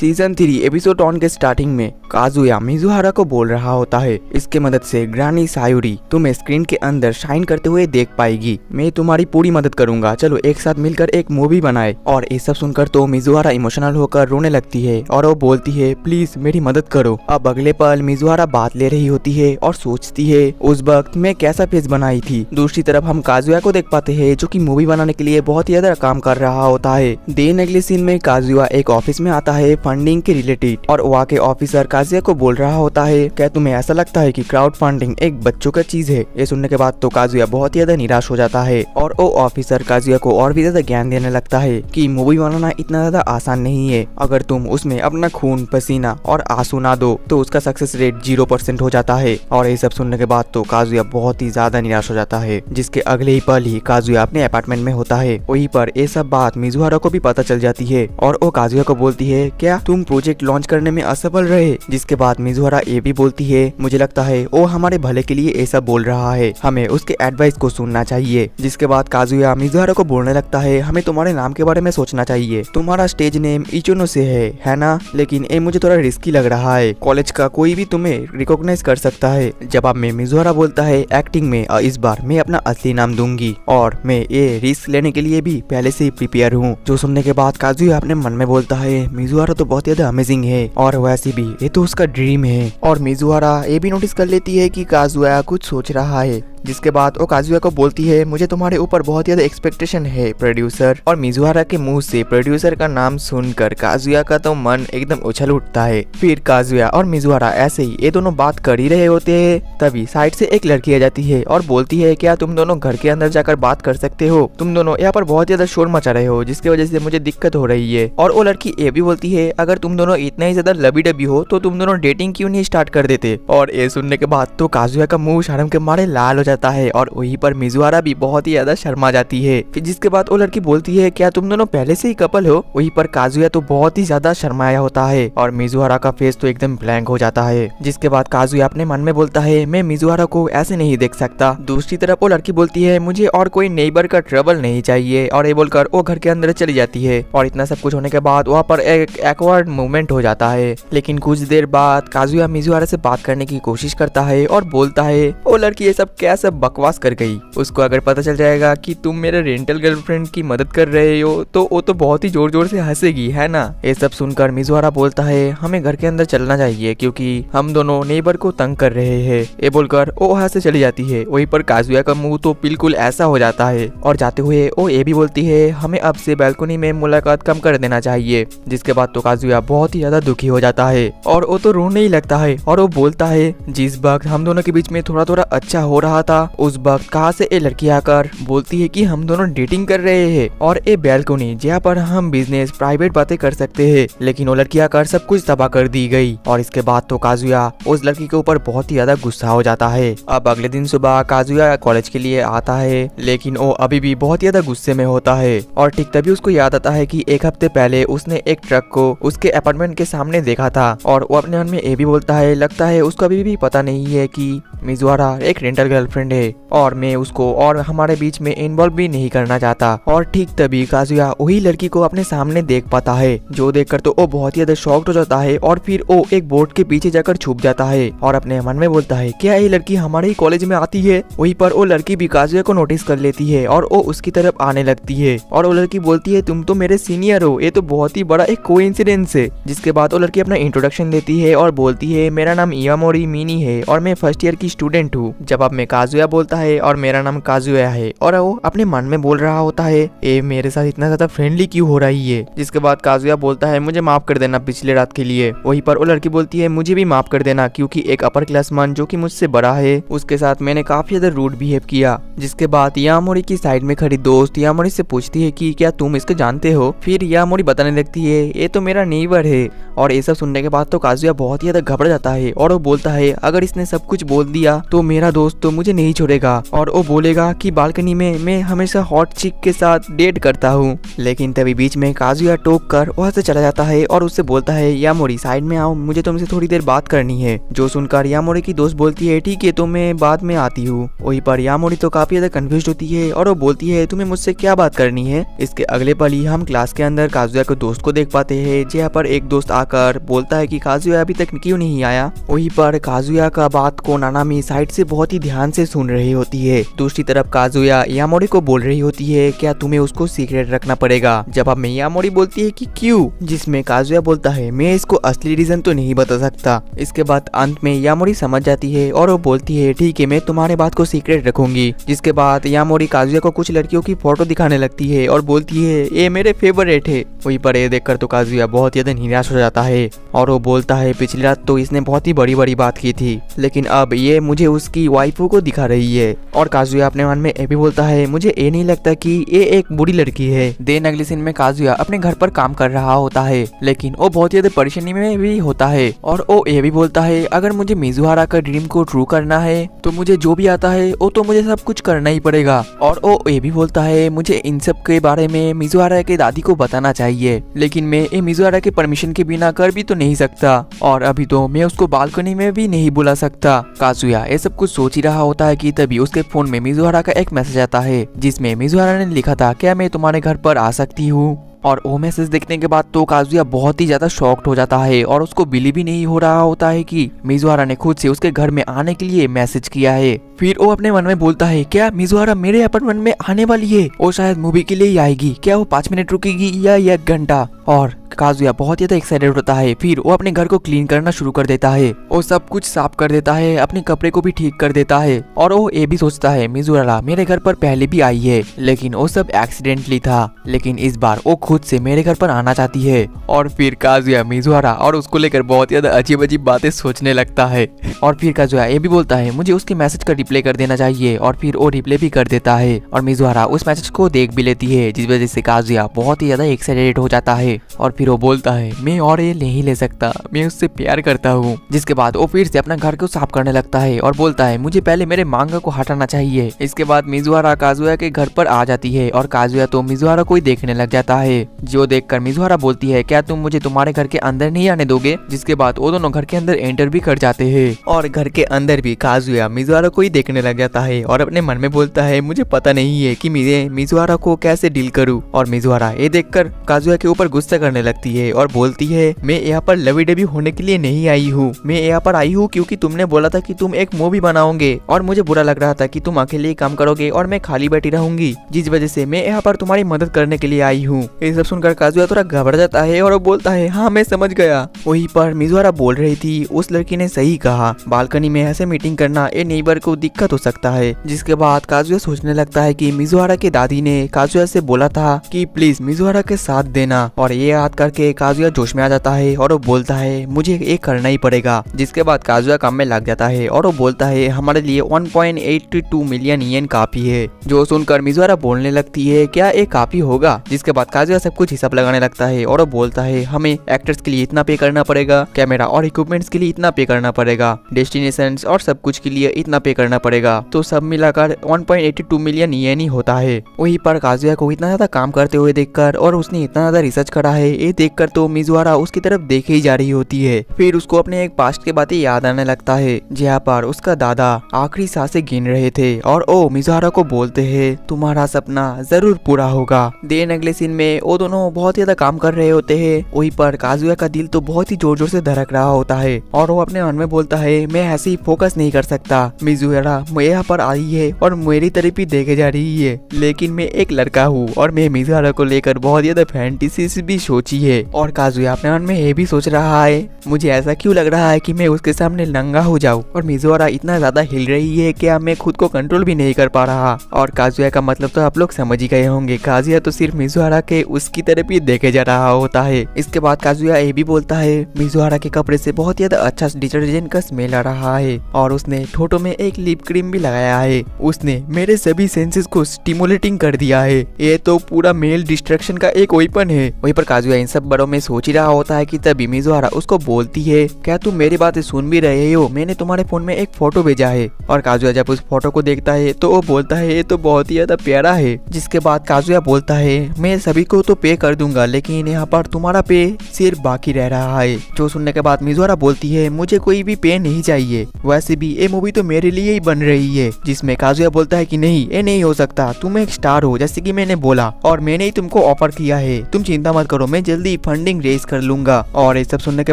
Season 3 episode 1 के starting में Kazuya Mizuhara को बोल रहा होता है इसके मदद से ग्रानी सायुरी तुम्हें स्क्रीन के अंदर शाइन करते हुए देख पाएगी। मैं तुम्हारी पूरी मदद करूंगा, चलो एक साथ मिलकर एक मूवी बनाए। और ये सब सुनकर तो मिजुहारा इमोशनल होकर रोने लगती है और वो बोलती है प्लीज मेरी मदद करो। अब अगले पल मिजुहारा बात ले रही होती है और सोचती है उस वक्त मैं कैसा फेस बनाई थी। दूसरी तरफ हम काजुया को देख पाते हैं जो कि मूवी बनाने के लिए बहुत ही ज्यादा काम कर रहा होता है। देन अगले सीन में काजुया एक ऑफिस में आता है फंडिंग के रिलेटेड और वहाँ के ऑफिसर काजुया को बोल रहा होता है क्या तुम्हें ऐसा लगता है कि क्राउड फंडिंग एक बच्चों का चीज है। ये सुनने के बाद तो काजुया बहुत ही ज्यादा निराश हो जाता है और वो ऑफिसर काजुया को और भी ज्यादा ज्ञान देने लगता है कि मूवी बनाना इतना ज्यादा आसान नहीं है। अगर तुम उसमें अपना खून पसीना और आंसू ना दो तो उसका सक्सेस रेट 0% हो जाता है। और ये सब सुनने के बाद तो काजुया बहुत ही ज्यादा निराश हो जाता है। जिसके अगले ही पल ही काजुया अपने अपार्टमेंट में होता है। वहीं पर ये सब बात मिजुहारा को भी पता चल जाती है और वो काजुया को बोलती है क्या तुम प्रोजेक्ट लॉन्च करने में असफल रहे। जिसके बाद मिजुहारा ये भी बोलती है मुझे लगता है वो हमारे भले के लिए ऐसा बोल रहा है, हमें उसके एडवाइस को सुनना चाहिए। जिसके बाद काजुया मिजुहारा को बोलने लगता है हमें तुम्हारे नाम के बारे में सोचना चाहिए। तुम्हारा स्टेज नेम इचुनो से है ना, लेकिन ये मुझे थोड़ा रिस्की लग रहा है। कॉलेज का कोई भी तुम्हें रिकॉग्नाइज कर सकता है। जवाब में मिजुहारा बोलता है एक्टिंग में इस बार मैं अपना असली नाम दूंगी और मैं ये रिस्क लेने के लिए भी पहले से ही प्रिपेयर हूँ। जो सुनने के बाद काजुया अपने मन में बोलता है मिजुहारा तो बहुत ज्यादा अमेजिंग है और वैसे भी ये तो उसका ड्रीम है। और मिजुहारा ये भी नोटिस कर लेती है कि काजुया कुछ सोच रहा है। जिसके बाद वो काजुया को बोलती है मुझे तुम्हारे ऊपर बहुत ज्यादा एक्सपेक्टेशन है प्रोड्यूसर। और मिजुहारा के मुंह से प्रोड्यूसर का नाम सुनकर काजुया का तो मन एकदम उछल उठता है। फिर काजुया और मिजुहारा ऐसे ही ये दोनों बात कर ही रहे होते हैं तभी साइड से एक लड़की आ जाती है और बोलती है क्या तुम दोनों घर के अंदर जाकर बात कर सकते हो, तुम दोनों यहाँ पर बहुत ज्यादा शोर मचा रहे हो जिसकी वजह से मुझे दिक्कत हो रही है। और वो लड़की ये भी बोलती है अगर तुम दोनों इतना ही ज्यादा लबी डबी हो तो तुम दोनों डेटिंग क्यों नहीं स्टार्ट कर देते। और ये सुनने के बाद तो काजुया का मुंह शर्म के मारे लाल हो जाता है और वहीं पर मिजुहारा भी बहुत ही ज्यादा शर्मा जाती है। फिर जिसके बाद वो लड़की बोलती है क्या तुम दोनों पहले से ही कपल हो। वहीं पर काजुया तो बहुत ही ज्यादा शर्माया होता है और मिजुहारा का फेस तो एकदम ब्लैंक हो जाता है। जिसके बाद काजुया अपने मन में बोलता है मैं मिजुहारा को ऐसे नहीं देख सकता। दूसरी तरफ वो लड़की बोलती है मुझे और कोई नेबर का ट्रबल नहीं चाहिए और ये बोलकर वो घर के अंदर चली जाती है। और इतना सब कुछ होने के बाद वहाँ पर एक एक्वर्ड मूवमेंट हो जाता है। लेकिन कुछ देर बाद काजुया मिजुहारा से बात करने की कोशिश करता है और बोलता है वो लड़की ये सब कैसे बकवास कर गई। उसको अगर पता चल जाएगा कि तुम मेरे रेंटल गर्लफ्रेंड की मदद कर रहे हो तो वो तो बहुत ही जोर जोर से हंसेगी, है ना। ये सब सुनकर मिजुहारा बोलता है हमें घर के अंदर चलना चाहिए क्योंकि हम दोनों नेबर को तंग कर रहे हैं। ये बोलकर वो वहाँ से चली जाती है। वहीं पर काजुया का मुंह तो बिल्कुल ऐसा हो जाता है और जाते हुए वो ये भी बोलती है हमें अब से बालकनी में मुलाकात कम कर देना चाहिए। जिसके बाद तो काजुया बहुत ही ज्यादा दुखी हो जाता है और वो तो रोने ही लगता है और वो बोलता है जिस वक्त हम दोनों के बीच में थोड़ा थोड़ा अच्छा हो रहा था उस वक्त कहाँ से ये लड़की आकर बोलती है कि हम दोनों डेटिंग कर रहे हैं और ये बैल्कनी जहाँ पर हम बिजनेस प्राइवेट बातें कर सकते हैं। लेकिन वो लड़की आकर सब कुछ तबाह कर दी गई। और इसके बाद तो काजुया उस लड़की के ऊपर बहुत ही ज्यादा गुस्सा हो जाता है। अब अगले दिन सुबह काजुया कॉलेज के लिए आता है लेकिन वो अभी भी बहुत ज्यादा गुस्से में होता है। और ठीक तभी उसको याद आता है कि एक हफ्ते पहले उसने एक ट्रक को उसके अपार्टमेंट के सामने देखा था। और वो अपने मन में ये भी बोलता है लगता है उसको अभी भी पता नहीं है कि मिजुहारा एक रेंटल गर्लफ्रेंड है और मैं उसको और हमारे बीच में इन्वॉल्व भी नहीं करना चाहता। और ठीक तभी काजुया वही लड़की को अपने सामने देख पाता है जो देखकर तो वो बहुत ही ज्यादा शॉक्ड हो जाता है और फिर वो एक बोर्ड के पीछे जाकर छुप जाता है और अपने मन में बोलता है क्या ये लड़की हमारे ही कॉलेज में आती है। वहीं पर वो लड़की भी काजुया को नोटिस कर लेती है और वो उसकी तरफ आने लगती है और वो लड़की बोलती है तुम तो मेरे सीनियर हो, ये तो बहुत ही बड़ा एक कोइंसिडेंस है। जिसके बाद वो लड़की अपना इंट्रोडक्शन देती है और बोलती है मेरा नाम इयामोरी मिनी है और मैं फर्स्ट ईयर की स्टूडेंट हूँ। जवाब में काजुया बोलता है और मेरा नाम काजुया है। और वो अपने मन में बोल रहा होता है ए मेरे साथ इतना ज्यादा फ्रेंडली क्यों हो रही है। जिसके बाद काजुया बोलता है मुझे माफ कर देना पिछले रात के लिए। वहीं पर वो लड़की बोलती है मुझे भी माफ कर देना क्योंकि एक अपर क्लास मैन जो कि मुझसे बड़ा है उसके साथ मैंने काफी ज्यादा रूड बिहेव किया। जिसके बाद यामोरी की साइड में खड़ी दोस्त यामोरी से पूछती है कि क्या तुम इसको जानते हो। फिर यामोरी बताने लगती है ये तो मेरा नेबर है। और ये सब सुनने के बाद तो काजुया बहुत ही ज्यादा घबरा जाता है और वो बोलता है अगर इसने सब कुछ बोल दिया तो मेरा दोस्त तो मुझे नहीं छोड़ेगा और वो बोलेगा कि बालकनी में मैं हमेशा हॉट चिक के साथ डेट करता हूँ। लेकिन तभी बीच में काजुया टोक कर वहाँ से चला जाता है और उससे बोलता है यामोरी साइड में आओ, मुझे तुमसे थोड़ी देर बात करनी है। जो सुनकर यामोरी की दोस्त बोलती है ठीक है तो मैं बाद में आती हूँ। वहीं पर यामोरी तो काफी ज्यादा कंफ्यूज होती है और वो बोलती है तुम्हें मुझसे क्या बात करनी है। इसके अगले पल ही हम क्लास के अंदर काजुया के दोस्त को देख पाते हैं जहाँ पर एक दोस्त आकर बोलता है कि काजुया अभी तक क्यों नहीं आया। वहीं पर काजुया का बात को नानामी साइड से बहुत ही ध्यान से सुन रही होती है। दूसरी तरफ काजुया यामोरी को बोल रही होती है क्या तुम्हें उसको सीक्रेट रखना पड़ेगा। जवाब में यामोरी बोलती है कि क्यों, जिसमें काजुया बोलता है मैं इसको असली रीजन तो नहीं बता सकता। इसके बाद अंत में यामोरी समझ जाती है और वो बोलती है ठीक है मैं तुम्हारे बात को सीक्रेट रखूंगी। जिसके बाद यामोरी काजुया को कुछ लड़कियों की फोटो दिखाने लगती है और बोलती है ये मेरे फेवरेट है। वहीं पर ये देखकर तो काजुया बहुत ज्यादा निराश हो जाता है और वो बोलता है पिछली रात तो इसने बहुत ही बड़ी बड़ी बात की थी लेकिन अब ये मुझे उसकी वाइफू को दिखा रही है। और काजुया अपने मन में ये भी बोलता है मुझे ये नहीं लगता कि ये एक बुरी लड़की है। देन अगले सीन में काजुया अपने घर पर काम कर रहा होता है लेकिन वो बहुत ज्यादा परेशानी में भी होता है और वो ये भी बोलता है अगर मुझे मिजुहारा का ड्रीम को ट्रू करना है तो मुझे जो भी आता है वो तो मुझे सब कुछ करना ही पड़ेगा। और वो ये भी बोलता है मुझे इन सब के बारे में मिजुहारा के दादी को बताना चाहिए लेकिन मैं ये मिजुहारा के परमिशन के बिना कर भी तो नहीं सकता और अभी तो मैं उसको बालकनी में भी नहीं बुला सकता। काजुया ये सब कुछ सोच ही रहा होता है कि तभी उसके फोन में मिजुहारा का एक मैसेज आता है जिसमें मिजुहारा ने लिखा था क्या मैं तुम्हारे घर पर आ सकती हूँ। और वो मैसेज देखने के बाद तो काजुया बहुत ही ज्यादा शॉक्ड हो जाता है और उसको बिलीव भी नहीं हो रहा होता है कि मिजुहारा ने खुद से उसके घर में आने के लिए मैसेज किया है। फिर वो अपने मन में बोलता है क्या मिजुहारा मेरे अपार्टमेंट में आने वाली है, वो शायद मूवी के लिए ही आएगी, क्या वो 5 मिनट रुकेगी या 1 घंटा। और काजुया बहुत ज्यादा एक्साइटेड होता है। फिर वो अपने घर को क्लीन करना शुरू कर देता है, वो सब कुछ साफ कर देता है, अपने कपड़े को भी ठीक कर देता है और वो ये भी सोचता है मिजुहारा मेरे घर पर पहले भी आई है लेकिन वो सब एक्सीडेंटली था लेकिन इस बार वो खुद से मेरे घर पर आना चाहती है। और फिर काजुया मिजुहारा और उसको लेकर बहुत ज्यादा अजीब अजीब बातें सोचने लगता है। और फिर काजुया ये भी बोलता है मुझे उसके मैसेज का रिप्लाई कर देना चाहिए और फिर वो रिप्लाई भी कर देता है और मिजुहारा उस मैसेज को देख भी लेती है जिस वजह से काजुया बहुत ही ज्यादा एक्साइटेड हो जाता है। और फिर वो बोलता है मैं और ये नहीं ले सकता, मैं उससे प्यार करता हूँ। जिसके बाद वो फिर से अपना घर को साफ करने लगता है और बोलता है मुझे पहले मेरे मांगा को हटाना चाहिए। इसके बाद मिजुहारा काजुया के घर पर आ जाती है और काजुया तो मिजुहारा को ही देखने लग जाता है जो देखकर मिजुहारा बोलती है क्या तुम मुझे तुम्हारे घर के अंदर नहीं आने दोगे। जिसके बाद वो दोनों घर के अंदर एंटर भी कर जाते हैं और घर के अंदर भी काजुया मिजुहारा को ही देखने लग जाता है और अपने मन में बोलता है मुझे पता नहीं है कि मैं मिजुहारा को कैसे डील करूं। और मिजुहारा ये देखकर काजुया के ऊपर गुस्सा करने लगती है और बोलती है मैं यहाँ पर लवी डबी होने के लिए नहीं आई हूँ, मैं यहाँ पर आई हूँ क्योंकि तुमने बोला था कि तुम एक मूवी बनाओगे और मुझे बुरा लग रहा था कि तुम अकेले ही काम करोगे और मैं खाली बैठी रहूंगी, जिस वजह से मैं यहाँ पर तुम्हारी मदद करने के लिए आई हूँ। ये सब सुनकर काजुया थोड़ा घबरा जाता है और वो बोलता है हाँ मैं समझ गया। वहीं पर मिजुहारा बोल रही थी उस लड़की ने सही कहा, बालकनी में ऐसे मीटिंग करना ये नेबर को दिक्कत हो सकता है। जिसके बाद काजुया सोचने लगता है कि मिजुहारा के दादी ने काजुया से बोला था कि प्लीज मिजुहारा के साथ देना और ये याद करके काजुया जोश में आ जाता है और वो बोलता है मुझे ये करना ही पड़ेगा। जिसके बाद काजुया काम में लग जाता है और वो बोलता है हमारे लिए 1.82 मिलियन येन काफी है। जो सुनकर मिजुहारा बोलने लगती है क्या ये काफी होगा। जिसके बाद काजुया सब कुछ हिसाब लगाने लगता है और वो बोलता है हमें एक्टर्स के लिए इतना पे करना पड़ेगा, कैमरा और इक्विपमेंट्स के लिए इतना पे करना पड़ेगा, डेस्टिनेशन और सब कुछ के लिए इतना पे करना पड़ेगा, तो सब मिलाकर 1.82 मिलियन येन ही होता है। वहीं पर काजुया को इतना ज्यादा काम करते हुए देखकर और उसने इतना ज्यादा रिसर्च करा है ये देखकर तो मिजुहारा उसकी तरफ देखे ही जा रही होती है। फिर उसको अपने एक पास्ट के बातें याद आने लगता है जहाँ पर उसका दादा आखिरी सांसें गिन रहे थे और ओ मिजुहारा को बोलते हैं तुम्हारा सपना जरूर पूरा होगा। देन अगले सीन में वो दोनों बहुत ज्यादा काम कर रहे होते हैं। वहीं पर काजुया का दिल तो बहुत ही जोर जोर से धड़क रहा होता है और वो अपने मन में बोलता है मैं ऐसे ही फोकस नहीं कर सकता, मिजुहारा यहाँ पर आई है और मेरी तरफ ही देखे जा रही है, लेकिन मैं एक लड़का हूँ और मैं मिजुहारा को लेकर बहुत ज्यादा फैंटेसी भी सोची है। और काजुया अपने मन में ये भी सोच रहा है मुझे ऐसा क्यों लग रहा है कि मैं उसके सामने नंगा हो जाऊं और मिजुहारा इतना ज्यादा हिल रही है कि मैं खुद को कंट्रोल भी नहीं कर पा रहा। और काजुया का मतलब तो आप लोग समझ ही गए होंगे, काजुया तो सिर्फ मिजुहारा के उसकी तरफ ही देखे जा रहा होता है। इसके बाद काजुया ये भी बोलता है मिजुहारा के कपड़े से बहुत ज्यादा अच्छा डिटर्जेंट का स्मेल आ रहा है और उसने ठोटों में एक लिप क्रीम भी लगाया है, उसने मेरे सभी सेंसेस को स्टिमुलेटिंग कर दिया है, ये तो पूरा मेल डिस्ट्रैक्शन का एक वेपन है। वहीं पर काजुया इन सब बड़ों में सोच ही रहा होता है कि तभी मिजुहारा उसको बोलती है क्या तुम मेरी बातें सुन भी रहे हो, मैंने तुम्हारे फोन में एक फोटो भेजा है। और काजुया जब उस फोटो को देखता है तो वो बोलता है ये तो बहुत ही ज्यादा प्यारा है। जिसके बाद काजुया बोलता है मैं सभी को तो पे कर दूंगा, लेकिन यहाँ पर तुम्हारा पे सिर्फ बाकी रह रहा है। जो सुनने के बाद मिजुहारा बोलती है मुझे कोई भी पे नहीं चाहिए, वैसे भी ये मूवी तो मेरे लिए ही बन रही है। जिसमें काजुया बोलता है कि नहीं, ये नहीं हो सकता, तुम एक स्टार हो जैसे कि मैंने बोला, और मैंने ही तुमको ऑफर किया है, तुम चिंता मत करो, मैं जल्दी फंडिंग रेज कर लूंगा। और ये सब सुनने के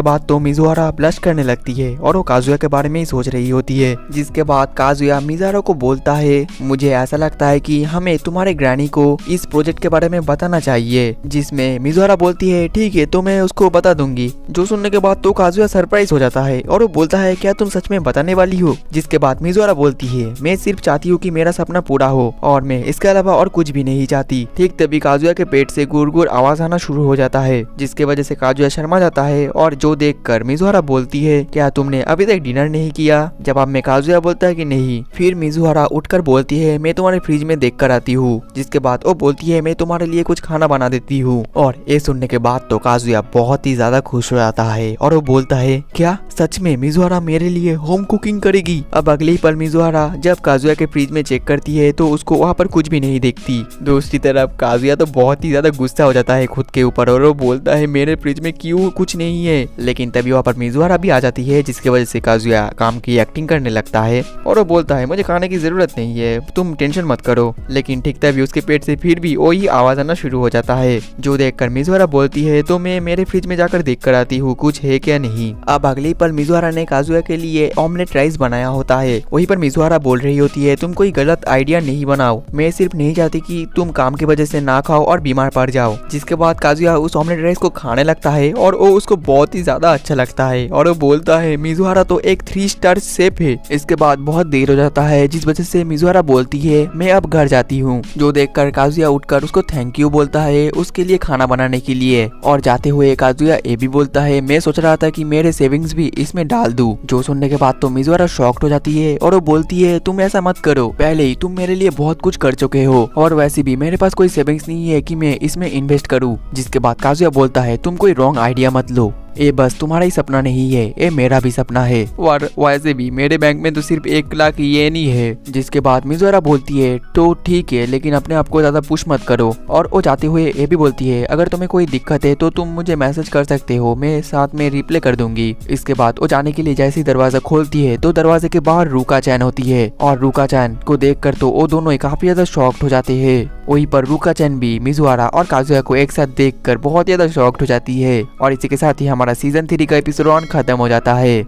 बाद तो मिजुहारा ब्लश करने लगती है और वो काजुया के बारे में ही सोच रही होती है। जिसके बाद काजुया मिजुहारा को बोलता है मुझे ऐसा लगता है कि हमें तुम्हारे ग्रैनी को इस प्रोजेक्ट के बारे में बताना चाहिए। जिसमें मिजुहारा बोलती है ठीक है, तो मैं उसको बता दूंगी। जो सुनने के बाद तो काजुया सरप्राइज हो जाता है और वो बोलता है क्या तुम सच में बताने वाली हो। जिसके बाद मिजुहारा बोलती है मैं सिर्फ चाहती हूँ कि मेरा सपना पूरा हो और मैं इसके अलावा और कुछ भी नहीं चाहती। ठीक तभी काजुया के पेट से गुर गुर आवाज आना शुरू हो जाता है, जिसके वजह से काजुया शर्मा जाता है और जो देखकर मिजुहारा बोलती है क्या तुमने अभी तक डिनर नहीं किया। जवाब में काजुया बोलता है कि नहीं। फिर मिजुहारा उठकर बोलती है मैं तुम्हारे फ्रिज में देख कर आती हूँ। जिसके बाद वो बोलती है मैं तुम्हारे लिए कुछ खाना बना देती हूँ। और ये सुनने के बाद तो काजुया बहुत ही ज्यादा खुश हो जाता है और वो बोलता है क्या सच में मिजुहारा मेरे लिए होम कुकिंग करेगी। अब अगले ही पल मिजुहारा जब काजुया के फ्रिज में चेक करती है तो उसको वहाँ पर कुछ भी नहीं दिखती। दूसरी तरफ काजुया तो बहुत ही ज्यादा गुस्सा हो जाता है खुद के ऊपर और वो बोलता है मेरे फ्रिज में क्यों कुछ नहीं है। लेकिन तभी वहाँ पर मिजुहारा भी आ जाती है, जिसकी वजह से काजुया काम की एक्टिंग करने लगता है और वो बोलता है मुझे खाने की जरूरत नहीं है, तुम टेंशन मत करो। लेकिन ठीक तभी उसके पेट से फिर भी वही आवाज आना शुरू हो जाता है। जो देखकर मिजुहारा बोलती है तो मैं मेरे फ्रिज में जाकर देख कर आती हूँ कुछ है क्या नहीं। अब अगले पल मिजुहारा ने काजुया के लिए ऑमलेट राइस बनाया होता है। वहीं पर मिजुहारा बोल रही होती है तुम कोई गलत आइडिया नहीं बनाओ, मैं सिर्फ नहीं चाहती कि तुम काम की वजह से ना खाओ और बीमार पड़ जाओ। जिसके बाद काजुया उस ऑमलेट राइस को खाने लगता है और वो उसको बहुत ही ज्यादा अच्छा लगता है और वो बोलता है मिजुहारा तो एक 3 स्टार शेफ है। इसके बाद बहुत देर हो जाता है, जिस वजह से मिजुहारा बोलती है मैं अब घर जाती हूँ। जो देखकर काजुया उठकर उसको थैंक यू बोलता है उसके लिए खाना बनाने के लिए। और जाते हुए काजुया ये भी बोलता है मैं सोच रहा था कि मेरे सेविंग्स भी इसमें डाल दूं। जो सुनने के बाद तो मिजुहारा शॉक्ड हो जाती है और वो बोलती है तुम ऐसा मत करो, पहले ही तुम मेरे लिए बहुत कुछ कर चुके हो और वैसे भी मेरे पास कोई सेविंग्स नहीं है कि मैं इसमें इन्वेस्ट करूं। जिसके बाद काजुया बोलता है तुम कोई रॉन्ग आइडिया मत लो, ये बस तुम्हारा ही सपना नहीं है, ये मेरा भी सपना है और वैसे भी मेरे बैंक में तो सिर्फ 1 लाख येन ही है। जिसके बाद मिजुहारा बोलती है तो ठीक है, लेकिन अपने आप को ज्यादा पुश मत करो। और वो जाते हुए ये भी बोलती है अगर तुम्हें कोई दिक्कत है तो तुम मुझे मैसेज कर सकते हो, मैं साथ में रिप्लाई कर दूंगी। इसके बाद वो जाने के लिए जैसे ही दरवाजा खोलती है तो दरवाजे के बाहर रूका चैन होती है और रूका चैन को देखकर तो वो दोनों ही काफी ज्यादा शॉक्ड हो जाते हैं। वहीं पर रूका चैन भी मिजुहारा और काजुया को एक साथ देखकर बहुत ज्यादा शॉक्ड हो जाती है। और इसी के साथ ही हमारा सीजन 3 का एपिसोड 1 खत्म हो जाता है।